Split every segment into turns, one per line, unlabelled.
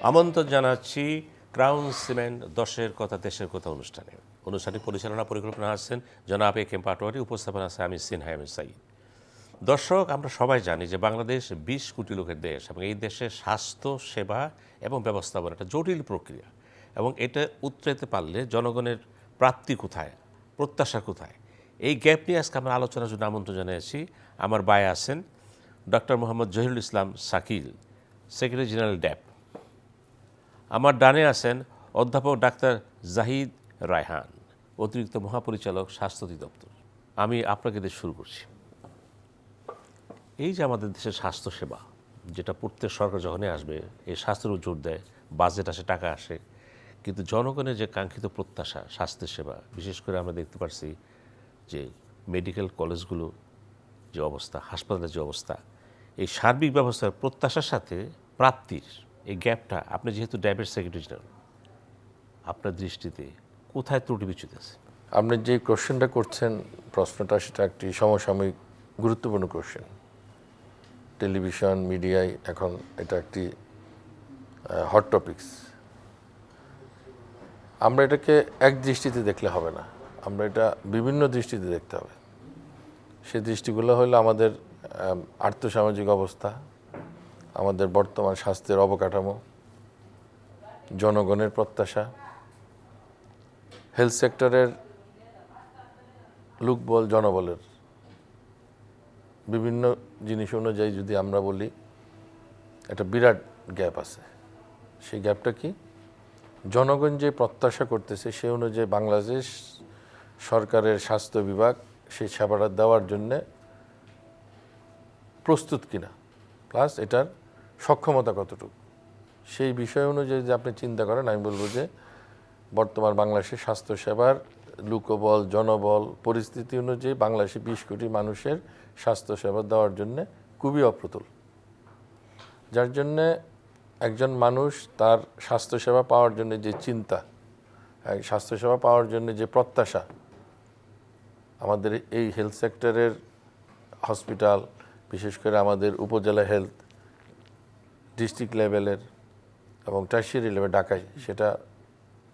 আমন্ত্রণ জানাচ্ছি crown cement 10-এর কথা দেশের কথা অনুষ্ঠানটি পরিচালনা পরিকল্পনা আছেন জনাব এ কেম পাটোয়ারি, উপস্থাপনা আছে আমি সিনহা এম সাইদ। দর্শক, আমরা সবাই জানি যে বাংলাদেশ 20 কোটি লোকের দেশ এবং এই দেশে স্বাস্থ্য সেবা এবং ব্যবস্থাপনা একটা জটিল প্রক্রিয়া, এবং এটা উতরাইতে পারলে জনগণের প্রাপ্তি কোথায়, প্রত্যাশা কোথায়, এই গ্যাপ নিয়ে আজকে আমরা আলোচনার জন্য আমন্ত্রণ জানিয়েছি। আমার বায়ে আছেন ডক্টর মোহাম্মদ জহিরুল ইসলাম শাকিল, সেক্রেটারি জেনারেল ড্যাপ। আমার ডানে আছেন অধ্যাপক ডাক্তার জাহিদ রায়হান, অতিরিক্ত মহাপরিচালক স্বাস্থ্য অধিদপ্তর। আমি আপনাকে দিয়ে শুরু করছি। এই যে আমাদের দেশের স্বাস্থ্যসেবা, যেটা প্রত্যেক সরকার যখনই আসবে এই স্বাস্থ্যের উপর জোর দেয়, বাজেট আসে, টাকা আসে, কিন্তু জনগণের যে কাঙ্ক্ষিত প্রত্যাশা স্বাস্থ্যের সেবা, বিশেষ করে আমরা দেখতে পাচ্ছি যে মেডিকেল কলেজগুলো যে অবস্থা, হাসপাতালের যে অবস্থা, এই সার্বিক ব্যবস্থার প্রত্যাশার সাথে প্রাপ্তির এই গ্যাপটা, আপনি যেহেতু ড্যাবের সেক্রেটারি জেনারেল, আপনার দৃষ্টিতে কোথায় ত্রুটি বিচ্যুতি আছে?
আপনি যে কোশ্চেনটা করছেন, প্রশ্নটা, সেটা একটি সমসাময়িক গুরুত্বপূর্ণ কোশ্চেন। টেলিভিশন মিডিয়ায় এখন এটা একটি হট টপিকস। আমরা এটাকে এক দৃষ্টিতে দেখলে হবে না, আমরা এটা বিভিন্ন দৃষ্টিতে দেখতে হবে। সেই দৃষ্টিগুলো হলো আমাদের আর্থসামাজিক অবস্থা, আমাদের বর্তমান স্বাস্থ্যের অবকাঠামো, জনগণের প্রত্যাশা, হেলথ সেক্টরের লোকবল, জনবলের বিভিন্ন জিনিস অনুযায়ী যদি আমরা বলি, একটা বিরাট গ্যাপ আছে। সেই গ্যাপটা কি? জনগণ যে প্রত্যাশা করতেছে সে অনুযায়ী বাংলাদেশ সরকারের স্বাস্থ্য বিভাগ সেই সেবাটা দেওয়ার জন্যে প্রস্তুত কিনা, প্লাস এটার সক্ষমতা কতটুকু, সেই বিষয় অনুযায়ী যে আপনি চিন্তা করেন, আমি বলবো যে বর্তমান বাংলাদেশের স্বাস্থ্যসেবার লোকবল, জনবল পরিস্থিতি অনুযায়ী বাংলাদেশে 20 কোটি মানুষের স্বাস্থ্যসেবা দেওয়ার জন্য খুবই অপ্রতুল। যার জন্যে একজন মানুষ তার স্বাস্থ্যসেবা পাওয়ার জন্য যে চিন্তা, স্বাস্থ্যসেবা পাওয়ার জন্য যে প্রত্যাশা, আমাদের এই হেলথ সেক্টরের হসপিটাল, বিশেষ করে আমাদের উপজেলা হেলথ, ডিস্ট্রিক্ট লেভেলের এবং টার্সিয়ারি লেভেল ঢাকায়, সেটা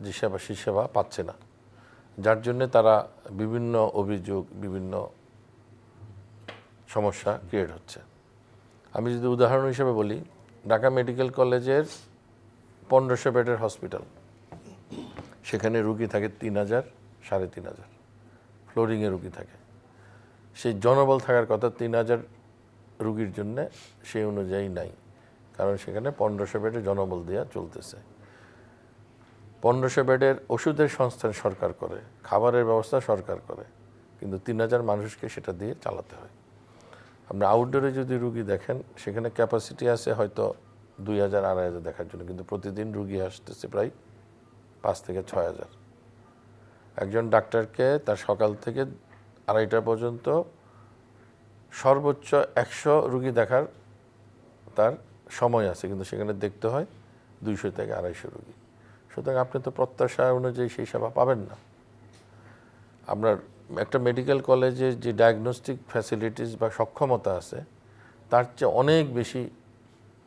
যে সেবা সেই সেবা পাচ্ছে না। যার জন্যে তারা বিভিন্ন অভিযোগ, বিভিন্ন সমস্যা ক্রিয়েট হচ্ছে। আমি যদি উদাহরণ হিসেবে বলি, ঢাকা মেডিকেল কলেজের 1500 বেডের হসপিটাল, সেখানে রুগী থাকে 3000, 3500 ফ্লোরিংয়ে রুগী থাকে। সেই জনবল থাকার কথা 3000 রুগীর জন্যে, সেই অনুযায়ী নাই, কারণ সেখানে 1500 বেডের জনবল দেওয়া চলতেছে। 1500 বেডের ওষুধের সংস্থান সরকার করে, খাবারের ব্যবস্থা সরকার করে, কিন্তু 3000 মানুষকে সেটা দিয়ে চালাতে হয়। আপনি আউটডোরে যদি রুগী দেখেন, সেখানে ক্যাপাসিটি আছে হয়তো 2000-2500 দেখার জন্য, কিন্তু প্রতিদিন রুগী আসতেছে প্রায় 5 থেকে 6000। একজন ডাক্তারকে তার সকাল থেকে 2:30 পর্যন্ত সর্বোচ্চ 100 রুগী দেখার তার সময় আছে, কিন্তু সেখানে দেখতে হয় 200 থেকে 250 রুগী। সুতরাং আপনি তো প্রত্যাশা অনুযায়ী সেই সেবা পাবেন না। আপনার একটা মেডিকেল কলেজে যে ডায়াগনস্টিক ফ্যাসিলিটিস বা সক্ষমতা আছে, তার চেয়ে অনেক বেশি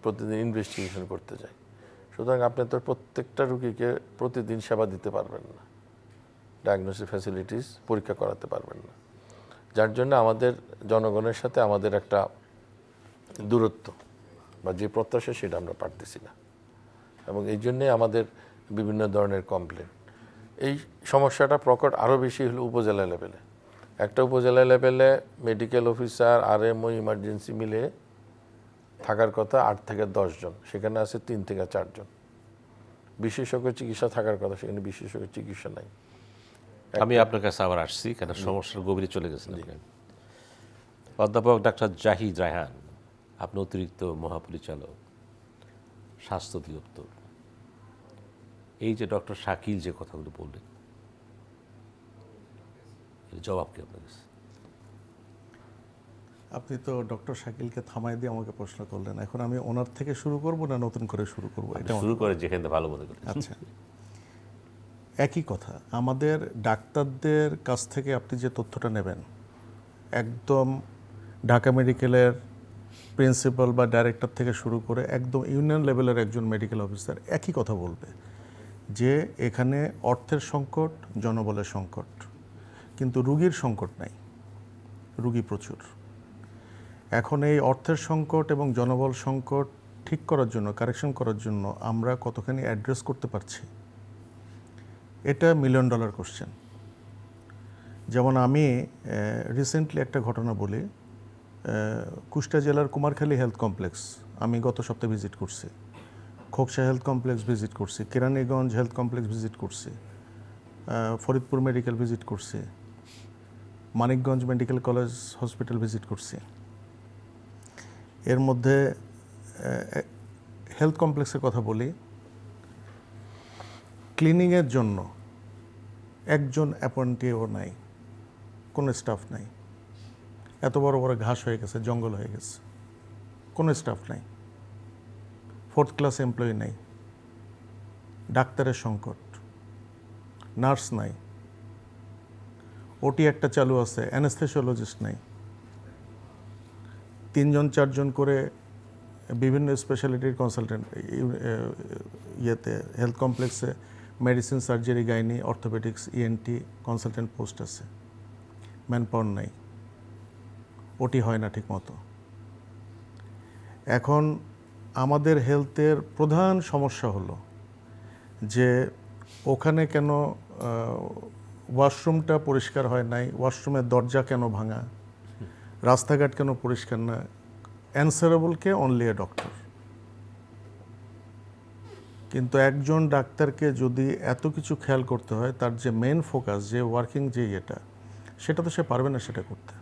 প্রতিদিন ইনভেস্টিগেশন করতে যায়। সুতরাং আপনি তো প্রত্যেকটা রুগীকে প্রতিদিন সেবা দিতে পারবেন না, ডায়াগনস্টিক ফ্যাসিলিটিস পরীক্ষা করাতে পারবেন না। যার জন্য আমাদের জনগণের সাথে আমাদের একটা দূরত্ব বা যে প্রত্যাশা, সেটা আমরা পারতেছি না, এবং এই জন্যে আমাদের বিভিন্ন ধরনের কমপ্লেন। এই সমস্যাটা প্রকট আরও বেশি হলো উপজেলা লেভেলে। একটা উপজেলা লেভেলে মেডিকেল অফিসার, আরএমও, ইমার্জেন্সি মিলে থাকার কথা 8 থেকে 10 জন, সেখানে আছে 3 থেকে 4 জন। বিশেষজ্ঞ চিকিৎসা থাকার কথা, সেখানে বিশেষজ্ঞ চিকিৎসা নাই।
আমি আপনার কাছে আবার আসছি, কেন সমস্যার গভীরে চলে গেছেন। অধ্যাপক ডাক্তার জাহিদ রায়হান, আপনি অতিরিক্ত মহাপরিচালক স্বাস্থ্য অধিদপ্তর। এই যে ডক্টর শাকিল যে কথাগুলো বললেন, এর জবাব কি আপনার কাছে?
আপনি তো ডক্টর শাকিলকে থামাই দিয়ে আমাকে প্রশ্ন করলেন, এখন আমি ওনার থেকে শুরু করব না নতুন করে শুরু করব?
এটা শুরু করে যেখানে ভালো মনে করেন।
আচ্ছা, একই কথা। আমাদের ডাক্তারদের কাছ থেকে আপনি যে তথ্যটা নেবেন, একদম ঢাকা মেডিকেলের প্রিন্সিপাল বা ডাইরেক্টর থেকে শুরু করে একদম ইউনিয়ন লেভেলের একজন মেডিকেল অফিসার একই কথা বলবে যে এখানে অর্থের সংকট, জনবলের সংকট, কিন্তু রুগীর সংকট নাই, রুগী প্রচুর। এখন এই অর্থের সংকট এবং জনবল সংকট ঠিক করার জন্য, কারেকশন করার জন্য আমরা কতখানি অ্যাড্রেস করতে পারছি, এটা $1 মিলিয়ন কোশ্চেন। যেমন আমি রিসেন্টলি একটা ঘটনা বলি, কুষ্টিয়া জেলার কুমারখালী হেলথ কমপ্লেক্স আমি গত সপ্তাহে ভিজিট করছি, খোকসা হেলথ কমপ্লেক্স ভিজিট করছি, কেরানীগঞ্জ হেলথ কমপ্লেক্স ভিজিট করছি, ফরিদপুর মেডিকেল ভিজিট করছি, Manikganj medical college hospital visit করছি। এর মধ্যে হেলথ কমপ্লেক্সের কথা বলি, ক্লিনিংয়ের জন্য একজন অ্যাপয়েন্টিও নাই, কোনো স্টাফ নাই। এত বড় বড় ঘাস হয়ে গেছে, জঙ্গল হয়ে গেছে, কোনো স্টাফ নাই, 4th ক্লাস এমপ্লয়ি নাই, ডাক্তারের সংকট, নার্স নাই, ওটি একটা চালু আছে, অ্যানেস্থেসিওলজিস্ট নাই, 3-4জন করে বিভিন্ন স্পেশালিটির কনসালটেন্ট ইয়েতে হেলথ কমপ্লেক্সে medicine, surgery, gynae, orthopaedics, ENT consultant post আছে, ম্যান পাওয়ার নাই, ওটি হয় না ঠিক মতো। এখন আমাদের হেলথের প্রধান সমস্যা হলো যে ওখানে কেন ওয়াশরুমটা পরিষ্কার হয় নাই, ওয়াশরুমের দরজা কেন ভাঙা, রাস্তাঘাট কেন পরিষ্কার না, অ্যান্সারেবলকে অনলি এ ডক্টর। কিন্তু একজন ডাক্তারকে যদি এত কিছু খেয়াল করতে হয়, তার যে মেন ফোকাস, যে ওয়ার্কিং যে ইয়েটা, সেটা তো সে পারবে না সেটা করতে।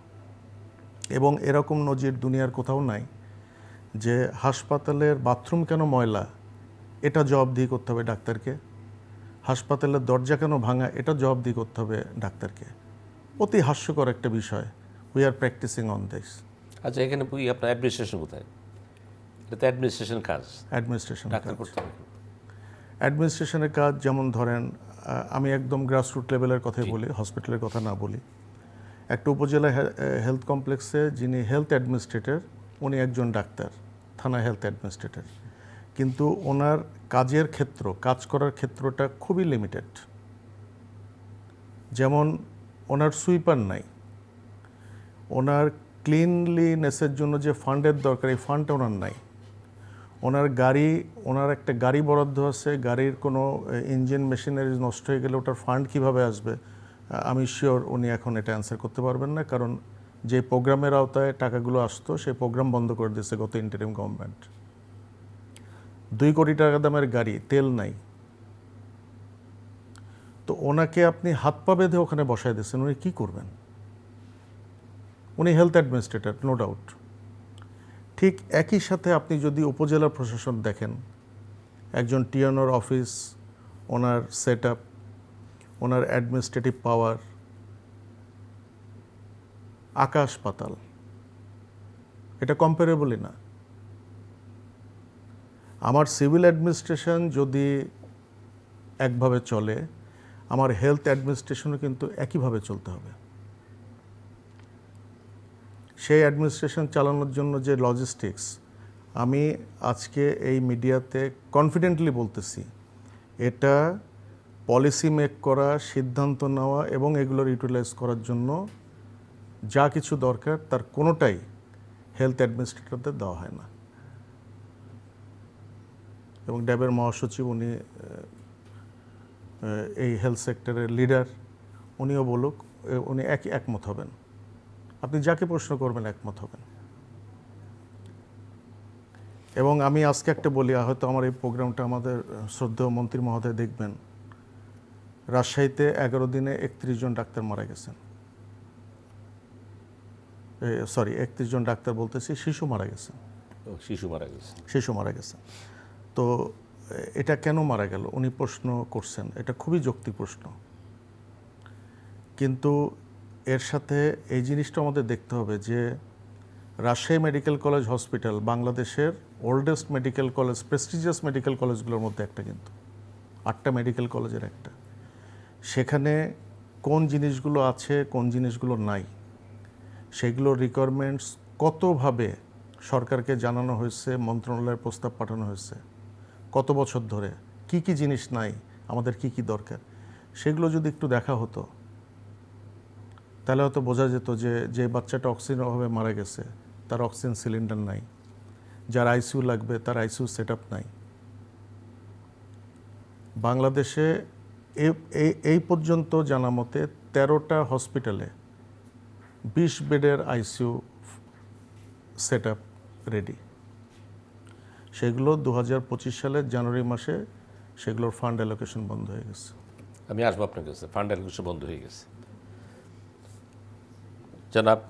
এবং এরকম নজির দুনিয়ার কোথাও নাই যে হাসপাতালের বাথরুম কেন ময়লা, এটা জবাবদিহি করতে হবে ডাক্তারকে, হাসপাতালের দরজা কেন ভাঙা, এটা জবাবদিহি করতে হবে ডাক্তারকে। অতি হাস্যকর একটা বিষয়। We are practising on this.
আচ্ছা, এখানে আপনার অ্যাডমিনিস্ট্রেশন কোথায়? এটা তো অ্যাডমিনিস্ট্রেশন কাজ,
অ্যাডমিনিস্ট্রেশন
ডাক্তার করতে হবে।
অ্যাডমিনিস্ট্রেশনের কাজ যেমন ধরেন, আমি একদম গ্রাসরুট লেভেলের কথাই বলি, হসপিটালের কথা না বলি। একটা উপজেলা হেলথ কমপ্লেক্সে যিনি হেলথ অ্যাডমিনিস্ট্রেটর, উনি একজন ডাক্তার, থানা হেলথ অ্যাডমিনিস্ট্রেটর, কিন্তু ওনার কাজের ক্ষেত্র, কাজ করার ক্ষেত্রটা খুবই লিমিটেড। যেমন ওনার সুইপার নাই, ওনার ক্লিনলিনেসের জন্য যে ফান্ডের দরকার, এই ফান্ডটা ওনার নাই। ওনার একটা গাড়ি বরাদ্দ আছে, গাড়ির কোনো ইঞ্জিন মেশিনারি নষ্ট হয়ে গেলে ওটার ফান্ড কিভাবে আসবে, আমি শিওর উনি এখন এটা অ্যান্সার করতে পারবেন না, কারণ যে প্রোগ্রামের আওতায় টাকাগুলো আসতো সেই প্রোগ্রাম বন্ধ করে দিয়েছে গত ইন্টারিম গভর্নমেন্ট। 2 কোটি টাকা দামের গাড়ি, তেল নাই। তো ওনাকে আপনি হাত পা বেঁধে ওখানে বসায় দিয়েছেন, উনি কী করবেন? উনি হেলথ অ্যাডমিনিস্ট্রেটর, নো ডাউট। ঠিক একই সাথে আপনি যদি উপজেলা প্রশাসন দেখেন, একজন টিএনওর অফিস, ওনার সেট আপ, ওনার অ্যাডমিনিস্ট্রেটিভ পাওয়ার আকাশ পাতাল, এটা কম্পারেবলই না। আমার সিভিল অ্যাডমিনিস্ট্রেশন যদি একভাবে চলে, আমার হেলথ অ্যাডমিনিস্ট্রেশনও কিন্তু একইভাবে চলতে হবে। সেই অ্যাডমিনিস্ট্রেশন চালানোর জন্য যে লজিস্টিক্স, আমি আজকে এই মিডিয়াতে কনফিডেন্টলি বলতেছি, এটা পলিসি মেক করা, সিদ্ধান্ত নেওয়া এবং এগুলোর ইউটিলাইজ করার জন্য যা কিছু দরকার তার কোনোটাই হেলথ অ্যাডমিনিস্ট্রেটরদের দেওয়া হয় না। এবং ড্যাবের মহাসচিব, উনি এই হেলথ সেক্টরের লিডার, উনিও বলুক, উনি একমত হবেন। আপনি যাকে প্রশ্ন করবেন একমত হবেন। এবং আমি আজকে একটা বলি, হয়তো আমার এই প্রোগ্রামটা আমাদের শ্রদ্ধেয় মন্ত্রী মহোদয় দেখবেন, রাজশাহীতে 11 দিনে 31 জন ডাক্তার মারা গেছেন। 31 জন ডাক্তার বলতেছি, শিশু মারা গেছেন। শিশু মারা গেছে। তো এটা কেন মারা গেল উনি প্রশ্ন করছেন, এটা খুবই যৌক্তিক প্রশ্ন। কিন্তু এর সাথে এই জিনিসটা আমাদের দেখতে হবে যে রাজশাহী মেডিকেল কলেজ হসপিটাল বাংলাদেশের oldest medical college, prestigious medical কলেজগুলোর মধ্যে একটা, কিন্তু 8টা মেডিকেল কলেজের একটা। সেখানে কোন জিনিসগুলো আছে, কোন জিনিসগুলো নাই, সেগুলোর রিকোয়ারমেন্টস কতভাবে সরকারকে জানানো হয়েছে, মন্ত্রণালয়ের প্রস্তাব পাঠানো হয়েছে কত বছর ধরে কি কি জিনিস নাই, আমাদের কি কি দরকার, সেগুলো যদি একটু দেখা হতো তাহলে হয়তো বোঝা যেত যে যে বাচ্চাটা অক্সিজেনের অভাবে মারা গেছে তার অক্সিজেন সিলিন্ডার নাই, যার আইসিইউ লাগবে তার আইসিইউ সেট আপ নাই। বাংলাদেশে এই পর্যন্ত জানা মতে 13টা হসপিটালে 20 বেডের আইসিইউ সেট আপ রেডি। সেগুলো 2025 সালের জানুয়ারি মাসে সেগুলোর ফান্ড অ্যালোকেশন বন্ধ হয়ে গেছে।
আমি আসবো আপনার কাছে। ফান্ড অ্যালোকেশন বন্ধ হয়ে গেছে। জনাব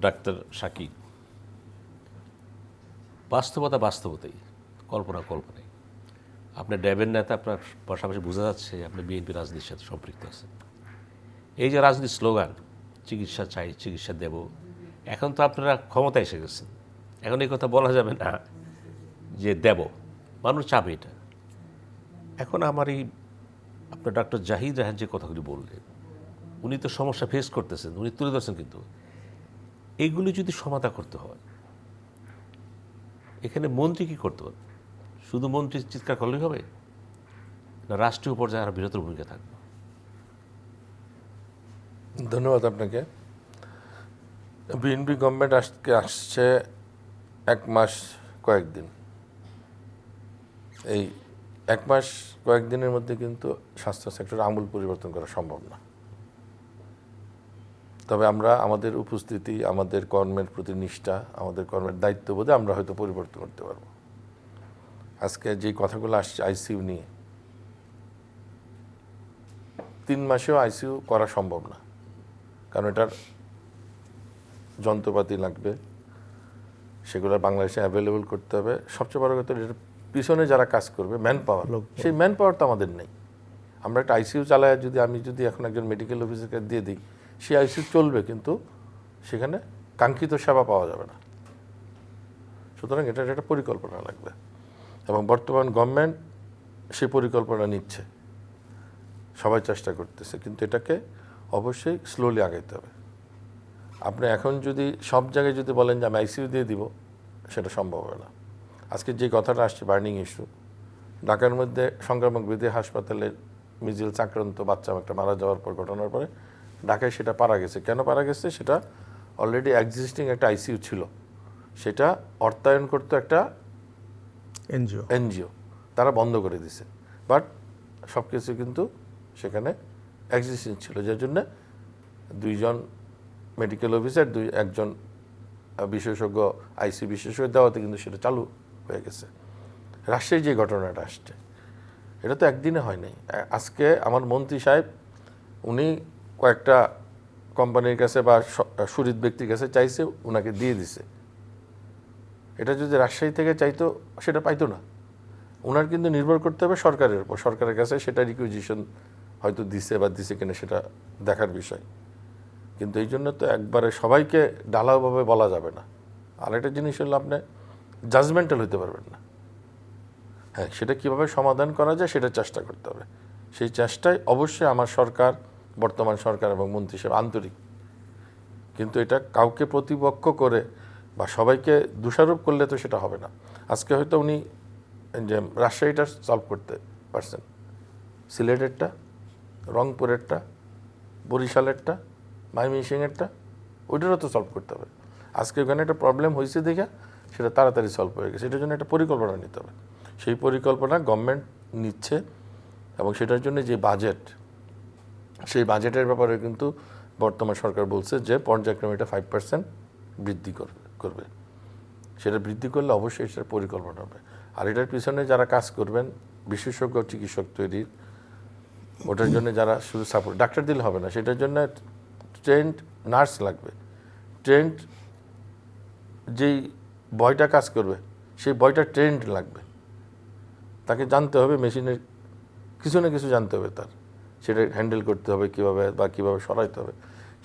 ডাক্তার শাকিব, বাস্তবতা বাস্তবতাই, কল্পনা কল্পনাই। আপনি ড্যাবের নেতা, আপনার পাশাপাশি বোঝা যাচ্ছে আপনি বিএনপি রাজনীতির সাথে সম্পৃক্ত আছেন। এই যে রাজনীতির স্লোগান চিকিৎসা চাই, চিকিৎসা দেব, এখন তো আপনারা ক্ষমতায় এসে গেছেন, এখন এই কথা বলা যাবে না যে দেব, মানুষ চাবে এটা। এখন আমার এই আপনার ডক্টর জাহিদ রায়হান যে কথাগুলি বললেন, উনি তো সমস্যা ফেস করতেছেন, উনি তুলে ধরছেন, কিন্তু এইগুলি যদি সমাধান করতে হয় এখানে মন্ত্রী কী করতে হবে? শুধু মন্ত্রী চিৎকার করলেই হবে, না রাষ্ট্রীয় পর্যায়ে আরও বৃহত্তর ভূমিকা থাকবে?
ধন্যবাদ আপনাকে। বিএনপি গভর্নমেন্ট আসছে 1 মাস কয়েকদিন। এই 1 মাস কয়েকদিনের মধ্যে কিন্তু স্বাস্থ্য সেক্টরে আমূল পরিবর্তন করা সম্ভব না। তবে আমরা আমাদের উপস্থিতি, আমাদের কর্মের প্রতি নিষ্ঠা, আমাদের কর্মের দায়িত্ববোধে আমরা হয়তো পরিবর্তন করতে পারবো। আজকে যে কথাগুলো আসছে আইসিইউ নিয়ে, 3 মাসেও আইসিইউ করা সম্ভব না, কারণ এটার যন্ত্রপাতি লাগবে, সেগুলো বাংলাদেশে অ্যাভেলেবল করতে হবে। সবচেয়ে বড় কথা, এটার পিছনে যারা কাজ করবে ম্যান পাওয়ার, সেই ম্যান পাওয়ার তো আমাদের নেই। আমরা একটা আইসিইউ চালায় আমি যদি এখন একজন মেডিকেল অফিসারকে দিয়ে দিই, সেই আইসিইউ চলবে, কিন্তু সেখানে কাঙ্ক্ষিত সেবা পাওয়া যাবে না। সুতরাং এটার একটা পরিকল্পনা লাগবে, এবং বর্তমান গভর্নমেন্ট সেই পরিকল্পনা নিচ্ছে, সবাই চেষ্টা করতেছে, কিন্তু এটাকে অবশ্যই স্লোলি আগাইতে হবে। আপনি এখন যদি সব জায়গায় যদি বলেন যে আমি আইসিইউ দিয়ে দিব, সেটা সম্ভব হবে না। আজকে যে কথাটা আসছে বার্নিং ইস্যু, ঢাকার মধ্যে সংক্রামক ব্যাধি হাসপাতালে মিজিলস আক্রান্ত বাচ্চা একটা মারা যাওয়ার পর, ঘটনার পরে ঢাকায় সেটা পারা গেছে। কেন পারা গেছে? সেটা অলরেডি এক্সিস্টিং একটা আইসিইউ ছিল, সেটা অর্থায়ন করতো একটা এনজিও, তারা বন্ধ করে দিছে। বাট সব কিছু কিন্তু সেখানে এক্সিস্টিং ছিল, যার জন্য 2 জন মেডিকেল অফিসার, একজন বিশেষজ্ঞ আইসিইউ বিশেষজ্ঞ দেওয়াতে কিন্তু সেটা চালু হয়ে গেছে। রাজশাহী যে ঘটনাটা আসছে, এটা তো একদিনে হয় নাই। আজকে আমার মন্ত্রী সাহেব উনি কয়েকটা কোম্পানির কাছে বা সুরিত ব্যক্তির কাছে চাইছে, ওনাকে দিয়ে দিছে। এটা যদি রাজশাহী থেকে চাইতো সেটা পাইতো না। ওনার কিন্তু নির্ভর করতে হবে সরকারের উপর, সরকারের কাছে সেটা রিকুইজিশন হয়তো দিছে বা দিছে কিনা সেটা দেখার বিষয়। কিন্তু এই জন্য তো একবারে সবাইকে ঢালাওভাবে বলা যাবে না। আর একটা জিনিস হলো, আপনি জাজমেন্টাল হইতে পারবেন না। হ্যাঁ, সেটা কিভাবে সমাধান করা যায় সেটা চেষ্টা করতে হবে। সেই চেষ্টায় অবশ্যই আমার সরকার, বর্তমান সরকার এবং মন্ত্রী সাহেব আন্তরিক, কিন্তু এটা কাউকে প্রতিপক্ষ করে বা সবাইকে দোষারোপ করলে তো সেটা হবে না। আজকে হয়তো উনি যে রাজশাহীটা সলভ করতে পারছেন, সিলেটেরটা, রংপুরেরটা, বরিশালেরটা, ময়মনসিংহেরটা, ওইটারও তো সলভ করতে হবে। আজকে ওখানে একটা প্রবলেম হয়েছে দেখে সেটা তাড়াতাড়ি সলভ হয়ে গেছে, এটার জন্য একটা পরিকল্পনা নিতে হবে। সেই পরিকল্পনা গভর্নমেন্ট নিচ্ছে, এবং সেটার জন্য যে বাজেট, সেই বাজেটের ব্যাপারে কিন্তু বর্তমান সরকার বলছে যে পর্যায়ক্রমে এটা 5% বৃদ্ধি করবে। সেটা বৃদ্ধি করলে অবশ্যই সেটার পরিকল্পনা হবে। আর এটার পিছনে যারা কাজ করবেন, বিশেষজ্ঞ চিকিৎসক তৈরির, ওটার জন্য যারা শুধু সাপোর্ট, ডাক্তার দিলে হবে না, সেটার জন্য ট্রেন্ড নার্স লাগবে। ট্রেন্ড যেই বয়টা কাজ করবে, সেই বয়টা ট্রেন্ড লাগবে, তাকে জানতে হবে মেশিনের কিছু না কিছু জানতে হবে, তার সেটা হ্যান্ডেল করতে হবে কীভাবে, বা কীভাবে সরাইতে হবে।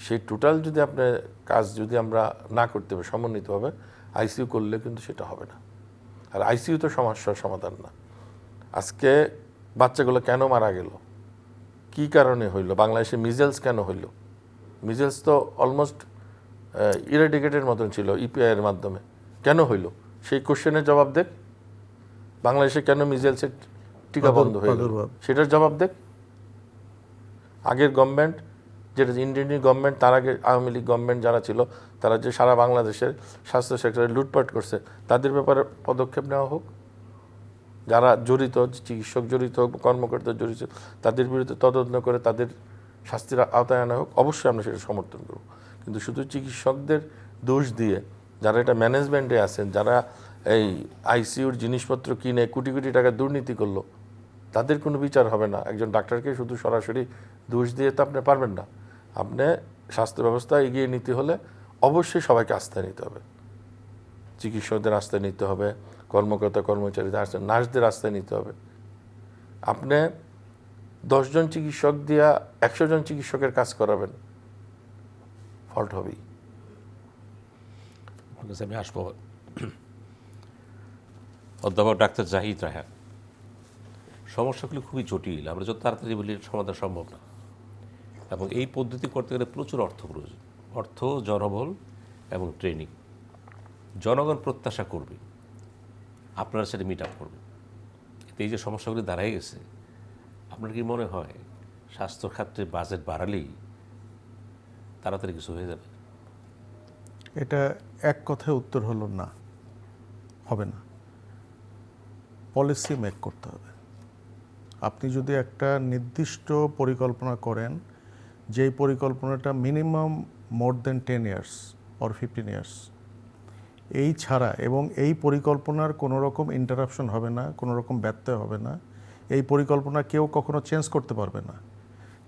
সেই টোটাল যদি আপনার কাজ যদি আমরা না করতে হবে সমন্বিতভাবে, আইসিইউ করলে কিন্তু সেটা হবে না। আর আইসিইউ তো সমস্যার সমাধান না। আজকে বাচ্চাগুলো কেন মারা গেল, কি কারণে হইল, বাংলাদেশে মিজেলস কেন হইল? মিজেলস তো অলমোস্ট ইরাডিকেটের মতন ছিল ইপিআইয়ের মাধ্যমে, কেন হইল সেই কোশ্চেনের জবাব দেখ। বাংলাদেশে কেন মিজেলসের টিকা বন্ধ হয়ে গেল
প্রাদুর্ভাব।
সেটার জবাব দেখ। আগের গভর্নমেন্ট, যেটা ইন্ডিয়ান গভর্নমেন্ট, তার আগে আওয়ামী লীগ গভর্নমেন্ট যারা ছিল, তারা যে সারা বাংলাদেশের স্বাস্থ্য সেক্টরে লুটপাট করছে, তাদের ব্যাপারে পদক্ষেপ নেওয়া হোক। যারা জড়িত, চিকিৎসক জড়িত হোক, কর্মকর্তা জড়িত, তাদের বিরুদ্ধে তদন্ত করে তাদের শাস্তির আওতায় আনা হোক। অবশ্যই আমরা সেটা সমর্থন করব। কিন্তু শুধু চিকিৎসকদের দোষ দিয়ে, যারা এটা ম্যানেজমেন্টে আছেন, যারা এই আইসিইউর জিনিসপত্র কিনে কোটি কোটি টাকা দুর্নীতি করলো, তাদের কোনো বিচার হবে না। একজন ডাক্তারকে শুধু সরাসরি দোষ দিয়ে তো আপনি পারবেন না। আপনি স্বাস্থ্য ব্যবস্থা এগিয়ে নিতে হলে অবশ্যই সবাইকে আস্থায় নিতে হবে। চিকিৎসকদের আস্থায় নিতে হবে, কর্মকর্তা কর্মচারীদের আস্থায়, নার্সদের আস্থায় নিতে হবে। আপনি 10 জন চিকিৎসক দিয়া 100 জন চিকিৎসকের কাজ করাবেন, ফল্ট হবেই।
আপনার কাছে আমি আসবো। অধ্যাপক ডাক্তার জাহিদ রায়হান, সমস্যাগুলি খুবই জটিল, আমরা যত তাড়াতাড়ি বলি সমাধান সম্ভব না, এবং এই পদ্ধতি করতে গেলে প্রচুর অর্থ প্রয়োজন। অর্থ, জনবল এবং ট্রেনিং। জনগণ প্রত্যাশা করবে, আপনারা সেটা মিট আপ করবেন। এতে এই যে সমস্যাগুলি দাঁড়ায় গেছে, আপনার কি মনে হয় স্বাস্থ্য খাতে বাজেট বাড়ালেই তাড়াতাড়ি কিছু হয়ে যাবে?
এটা এক কথায় উত্তর হলো না, হবে না। পলিসি মেক করতে হবে। আপনি যদি একটা নির্দিষ্ট পরিকল্পনা করেন, যেই পরিকল্পনাটা minimum more than 10 years or 15 years, এই ছাড়া, এবং এই পরিকল্পনার কোনো রকম ইন্টারাপশন হবে না, কোনো রকম ব্যত্যয় হবে না, এই পরিকল্পনা কেউ কখনো চেঞ্জ করতে পারবে না,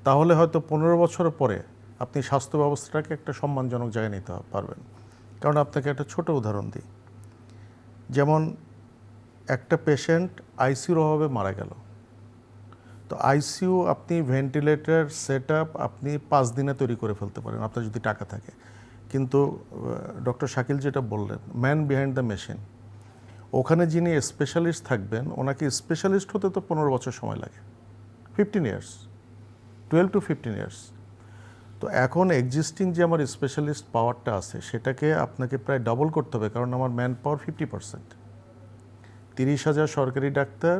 তাহলে হয়তো 15 বছর পরে আপনি স্বাস্থ্য ব্যবস্থাটাকে একটা সম্মানজনক জায়গায় নিতে পারবেন। কারণ আপনাকে একটা ছোট উদাহরণ দিই, যেমন একটা পেশেন্ট আইসিইউর অভাবে মারা গেল, তো আইসিইউ আপনি ভেন্টিলেটর সেট আপ আপনি 5 দিনে তৈরি করে ফেলতে পারেন আপনার যদি টাকা থাকে। কিন্তু ডক্টর শাকিল যেটা বললেন, ম্যান বিহাইন্ড দ্য মেশিন, ওখানে যিনি স্পেশালিস্ট থাকবেন, ওনাকে স্পেশালিস্ট হতে তো 15 বছর সময় লাগে, 15 ইয়ার্স, 12 to 15 ইয়ার্স। তো এখন এক্সিস্টিং যে আমার স্পেশালিস্ট পাওয়ারটা আছে, সেটাকে আপনাকে প্রায় ডবল করতে হবে, কারণ আমার ম্যান পাওয়ার 50%। 30,000 সরকারি ডাক্তার,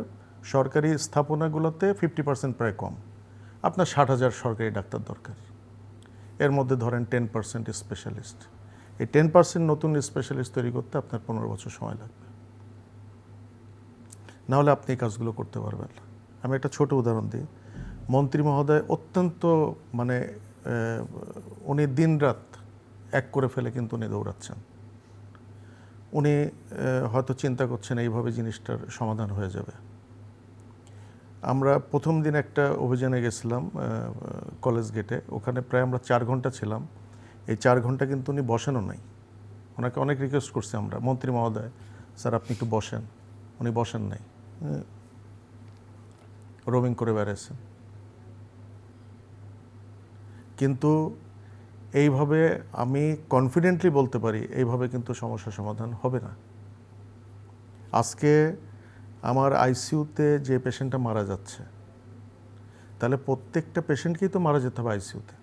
সরকারি স্থাপনাগুলোতে 50% প্রায় কম। আপনার 60,000 সরকারি ডাক্তার দরকার। এর মধ্যে ধরেন 10% স্পেশালিস্ট। এই 10% নতুন স্পেশালিস্ট তৈরি করতে আপনার 15 বছর সময় লাগবে, নাহলে আপনি এই কাজগুলো করতে পারবেন না। আমি একটা ছোট উদাহরণ দিই। মন্ত্রী মহোদয় অত্যন্ত মানে উনি দিনরাত এক করে ফেলে কিন্তু উনি দৌড়াচ্ছেন। উনি হয়তো চিন্তা করছেন এইভাবে জিনিসটার সমাধান হয়ে যাবে। আমরা প্রথম দিন একটা অভিযানে গেছিলাম কলেজ গেটে, ওখানে প্রায় আমরা 4 ঘন্টা ছিলাম। এই 4 ঘন্টা কিন্তু উনি বসেনও নাই। ওনাকে অনেক রিকোয়েস্ট করছি আমরা, মন্ত্রী মহোদয় স্যার আপনি একটু বসেন, উনি বসেন নাই, রোমিং করে বেড়াইছেন। কিন্তু এইভাবে আমি কনফিডেন্টলি বলতে পারি, এইভাবে কিন্তু সমস্যার সমাধান হবে না। আজকে আমার আইসিইউতে যে পেশেন্টটা মারা যাচ্ছে, তাহলে প্রত্যেকটা পেশেন্টকেই তো মারা যেতে হবে আইসিইউতে।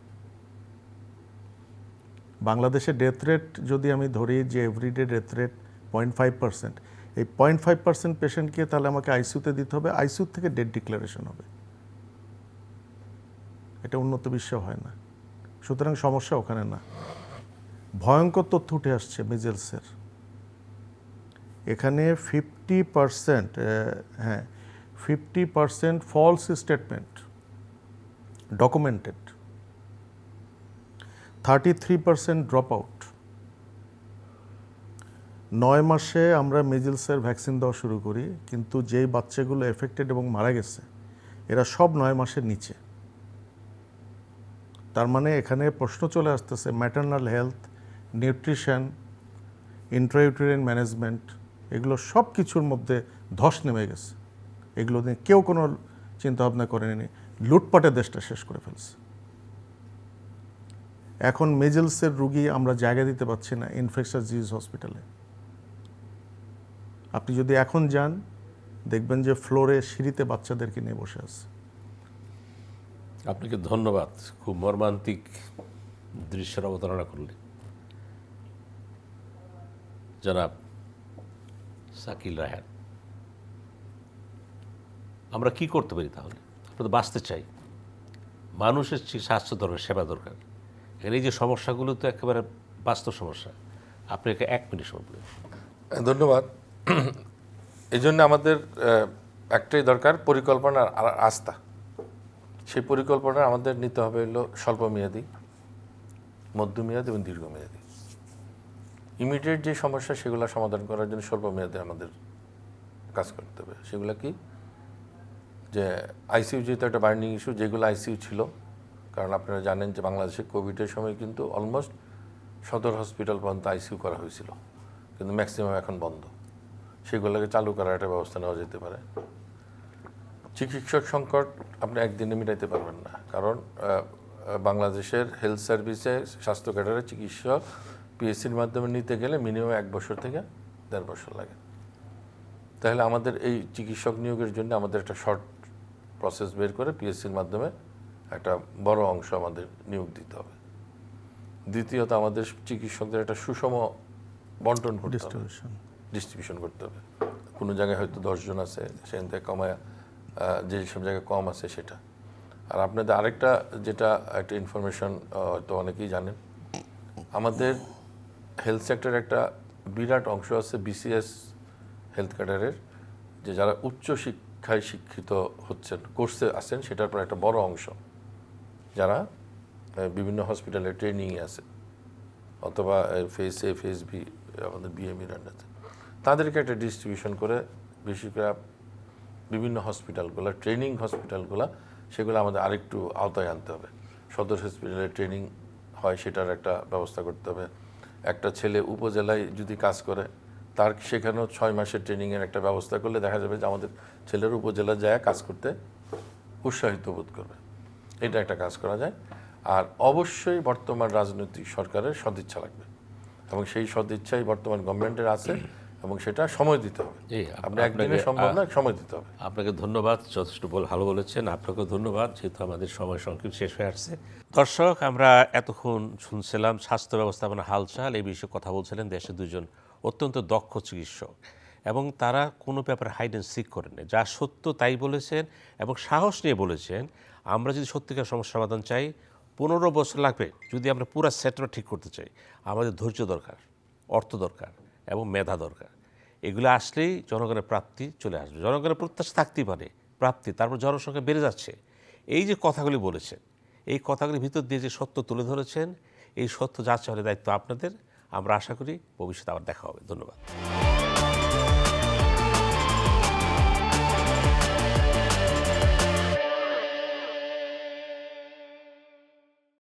বাংলাদেশে ডেথ রেট যদি আমি ধরি যে এভরিডে ডেথ রেট 0.5%, এই 0.5% পেশেন্টকে তাহলে আমাকে আইসিইউতে দিতে হবে, আইসিইউ থেকে ডেথ ডিক্লারেশন হবে। এটা উন্নত বিশ্বে হয় না। সুতরাং সমস্যা ওখানে না। ভয়ঙ্কর তথ্য উঠে আসছে মিজেলসের। এখানে 50%, হ্যাঁ 50% false statement documented, 33% drop out. 9 মাসে আমরা মিজেলসের ভ্যাকসিন দেওয়া শুরু করি, কিন্তু যেই বাচ্চাগুলো এফেক্টেড এবং মারা গেছে এরা সব 9 মাসের নিচে। তার মানে এখানে প্রশ্ন চলে আসতেছে, ম্যাটারনাল হেলথ, নিউট্রিশন, ইন্ট্রাইউটেরিন ম্যানেজমেন্ট, এগুলো সব কিছুর মধ্যে ধস নেমে গেছে। এগুলো নিয়ে কেউ কোনো চিন্তাভাবনা করেনি, লুটপাটে দেশটা শেষ করে ফেলছে। এখন মেজেলসের রুগী আমরা জায়গা দিতে পারছি না ইনফেকশাস ডিজিজ হসপিটালে। আপনি যদি এখন যান দেখবেন যে ফ্লোরে সিঁড়িতে বাচ্চাদেরকে নিয়ে বসে আছে।
আপনাকে ধন্যবাদ, খুব মর্মান্তিক দৃশ্যের অবতারণা করলেন। জনাব শাকিল রায়হান, আমরা কি করতে পারি তাহলে? আমরা তো বাঁচতে চাই, মানুষের স্বাস্থ্য দরকার, সেবা দরকার। এখানে এই যে সমস্যাগুলো তো একেবারে বাস্তব সমস্যা। আপনি একে 1 মিনিট সময় বলুন।
ধন্যবাদ। এই জন্য আমাদের একটাই দরকার, পরিকল্পনা আর আস্থা। সেই পরিকল্পনা আমাদের নিতে হবে হলো স্বল্পমেয়াদী, মধ্যমেয়াদী এবং দীর্ঘমেয়াদী। ইমিডিয়েট যে সমস্যা সেগুলো সমাধান করার জন্য স্বল্পমেয়াদে আমাদের কাজ করতে হবে। সেগুলো কি? যে আইসিইউ যেহেতু একটা বার্নিং ইস্যু, যেগুলো আইসিইউ ছিল, কারণ আপনারা জানেন যে বাংলাদেশে কোভিডের সময় কিন্তু অলমোস্ট সদর হসপিটাল পর্যন্ত আইসিইউ করা হয়েছিল, কিন্তু ম্যাক্সিমাম এখন বন্ধ। সেগুলোকে চালু করার একটা ব্যবস্থা নেওয়া যেতে পারে। চিকিৎসক সংকট আপনি একদিনে মিটাইতে পারবেন না, কারণ বাংলাদেশের হেলথ সার্ভিসে স্বাস্থ্য ক্যাডারে চিকিৎসক পিএসসির মাধ্যমে নিতে গেলে মিনিমাম 1 বছর থেকে 1.5 বছর লাগে। তাহলে আমাদের এই চিকিৎসক নিয়োগের জন্য আমাদের একটা শর্ট প্রসেস বের করে পিএসসির মাধ্যমে একটা বড় অংশ আমাদের নিয়োগ দিতে হবে। দ্বিতীয়ত আমাদের চিকিৎসকদের একটা সুষম বন্টন করতে হবে, ডিস্ট্রিবিউশন করতে হবে। কোনো জায়গায় হয়তো 10 জন আছে, সেখান থেকে কমায় যে সব জায়গায় কম আছে সেটা। আর আপনাদের আরেকটা যেটা একটা ইনফরমেশন হয়তো অনেকেই জানেন, আমাদের হেলথ সেক্টরের একটা বিরাট অংশ আছে বিসিএস হেলথ ক্যাডারের, যে যারা উচ্চ শিক্ষায় শিক্ষিত হচ্ছেন, কোর্সে আছেন, সেটার পর একটা বড় অংশ যারা বিভিন্ন হসপিটালে ট্রেনিংয়ে আছে, অথবা ফেস এ ফেস বি আমাদের বিএমইর আন্ডারে, তাদেরকে একটা ডিস্ট্রিবিউশন করে বেশি করে বিভিন্ন হসপিটালগুলো, ট্রেনিং হসপিটালগুলো, সেগুলো আমাদের আরেকটু আওতায় আনতে হবে। সদর হসপিটালে ট্রেনিং হয় সেটার একটা ব্যবস্থা করতে হবে। একটা ছেলে উপজেলায় যদি কাজ করে, তার সেখানেও 6 মাসের ট্রেনিংয়ের একটা ব্যবস্থা করলে দেখা যাবে যে আমাদের ছেলের উপজেলা যায় কাজ করতে উৎসাহিত বোধ করবে। এটা একটা কাজ করা যায়। আর অবশ্যই বর্তমান রাজনৈতিক সরকারের সদিচ্ছা লাগবে, এবং সেই সদিচ্ছাই বর্তমান গভর্নমেন্টের আছে, এবং সেটা সময় দিতে হবে। আপনি একদিনে সম্ভব না, সময় দিতে হবে।
আপনাকে ধন্যবাদ, যথেষ্ট ভালো বলেছেন। আপনাকেও ধন্যবাদ, যেহেতু আমাদের সময় সংক্ষিপ্ত শেষ হয়ে আসছে। দর্শক, আমরা এতক্ষণ শুনছিলাম স্বাস্থ্য ব্যবস্থাপনা হালচাল। এই বিষয়ে কথা বলছিলেন দেশের 2 জন অত্যন্ত দক্ষ চিকিৎসক, এবং তারা কোনো ব্যাপারে হাইড অ্যান্ড সিক করেন, যা সত্য তাই বলেছেন, এবং সাহস নিয়ে বলেছেন আমরা যদি সত্যিকার সমস্যার সমাধান চাই 15 বছর লাগবে। যদি আমরা পুরো সেটটা ঠিক করতে চাই, আমাদের ধৈর্য দরকার, অর্থ দরকার, এবং মেধা দরকার। এগুলো আসলেই জনগণের প্রাপ্তি চলে আসবে। জনগণের প্রত্যাশা থাকতেই পারে প্রাপ্তি, তারপর জনসংখ্যা বেড়ে যাচ্ছে। এই যে কথাগুলি বলেছেন, এই কথাগুলির ভিতর দিয়ে যে সত্য তুলে ধরেছেন, এই সত্য যাচাইয়ের দায়িত্ব আপনাদের। আমরা আশা করি ভবিষ্যতে আবার দেখা হবে। ধন্যবাদ।